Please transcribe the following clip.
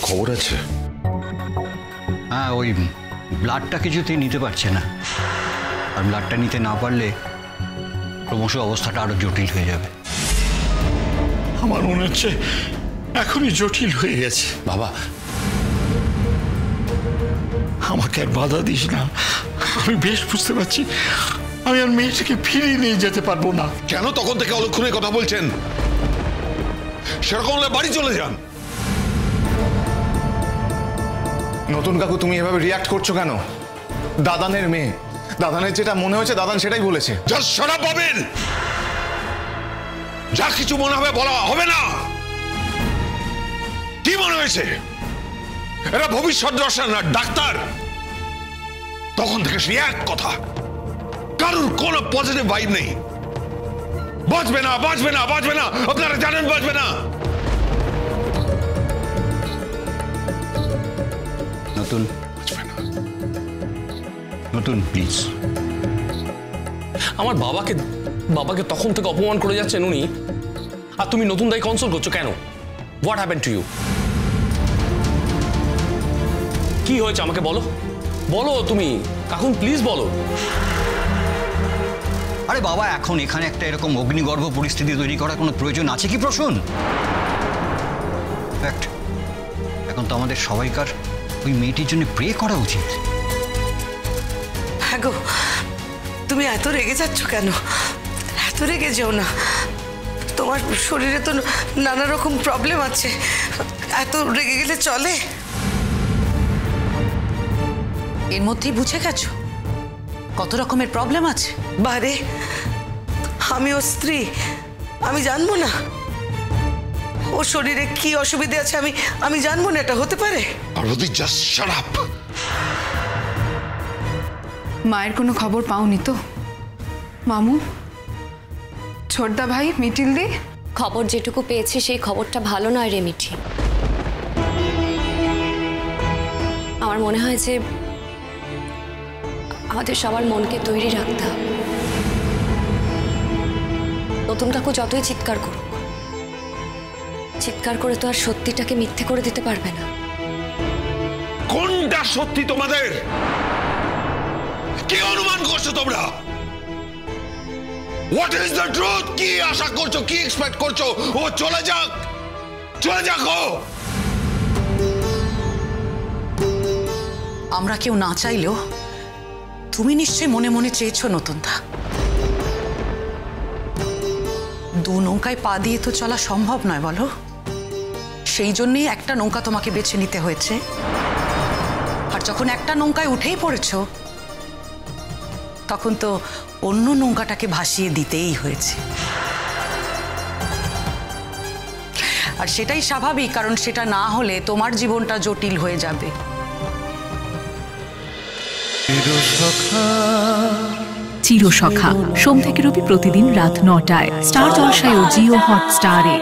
খবর আছে? হ্যাঁ, ওই ব্লাডটা কিছুতেই নিতে পারছে না, আর ব্লাডটা নিতে না পারলে ক্রমশ অবস্থাটা আরো জটিল হয়ে যাবে। আমার মনে হচ্ছে এখনই জটিল হয়ে গেছে। বাবা, আমাকে আর বাধা দিস না। আমি বেশ বুঝতে পারছি আমি আর মেয়েটাকে ফিরিয়ে নিয়ে যেতে পারবো না। কেন তখন থেকে অলক্ষণে কথা বলছেন? সেরকম হলে বাড়ি চলে যান। নতুন কাকু, তুমি এভাবে রিয়াক্ট করছো কেন? দাদানের মেয়ে, দাদানের যেটা মনে হয়েছে দাদান সেটাই বলেছে। জাস্ট শাট আপ পাবেন। যা কিছু মনে হবে বলা হবে না। কি মনে হয়েছে এরা ভবিষ্যৎ দর্শন না ডাক্তার? তখন থেকে সে এক কথা, কারোর কোনো পজিটিভ ভাইব নেই। বাঁচবে না, বাঁচবে না, বাঁচবে না, আপনারা জানেন বাঁচবে না। নতুন, নতুন প্লিজ। আমার বাবাকে তখন থেকে অপমান করে যাচ্ছেন উনি, আর তুমি নতুন দায় কনসোল করছো কেন? What happen to you? কি হয়েছে আমাকে বলো, বলো তুমি কাকুন, প্লিজ বলো। আরে বাবা, এখন এখানে একটা এরকম অগ্নিগর্ভ পরিস্থিতি তৈরি করার কোনো প্রয়োজন আছে কি প্রসূন? এখন তো আমাদের সবাইকার ওই মেয়েটির জন্য প্রে করা উচিত। হ্যাঁ গো, তুমি এত রেগে যাচ্ছ কেন? এত রেগে যেও না, তোমার শরীরে তো নানা রকম প্রবলেম আছে, এত রেগে গেলে চলে? এর মধ্যেই বুঝে গেছো কত রকমের প্রবলেম আছে। বারে, আমি ওর স্ত্রী, আমি জানবো না ওর শরীরে কি অসুবিধা আছে? আমি জানবো না এটা হতে পারে? Parvati, just shut up. মায়ের কোনো খবর পাওনি তো? মামু, ছোটদা ভাই, মিটিল দি? খবর যেটুকু পেয়েছি সেই খবরটা ভালো নয় রে মিঠি। আমার মনে হয় যে আমাদের সবার মনকে তৈরি রাখতে হবে। নতুন কাকু যতই চিৎকার করুক, চিৎকার করে তো আর সত্যিটাকে মিথ্যে করে দিতে পারবে না। কোনটা সত্যি তোমাদের? কি অনুমান করছো তোমরা? What is the truth? কি আশা করছো, কি এক্সপেক্ট করছো? ও চলে যাক, চলে যাক। ও আমরা কেউ না চাইলেও তুমি নিশ্চয়ই মনে মনে চেয়েছো নতুনদা। দু নৌকায় পা দিয়ে তো চলা সম্ভব নয় বলো, সেই জন্যই একটা নৌকা তোমাকে বেছে নিতে হয়েছে। আর যখন একটা নৌকায় উঠেই পড়েছো, তখন তো অন্য নৌকাটাকে ভাসিয়ে দিতেই হয়েছে। আর সেটাই স্বাভাবিক, কারণ সেটা না হলে তোমার জীবনটা জটিল হয়ে যাবে। চিরসখা, সোম থেকে রবি প্রতিদিন রাত ৯টায় স্টার জলসায় ও জিও হটস্টারে।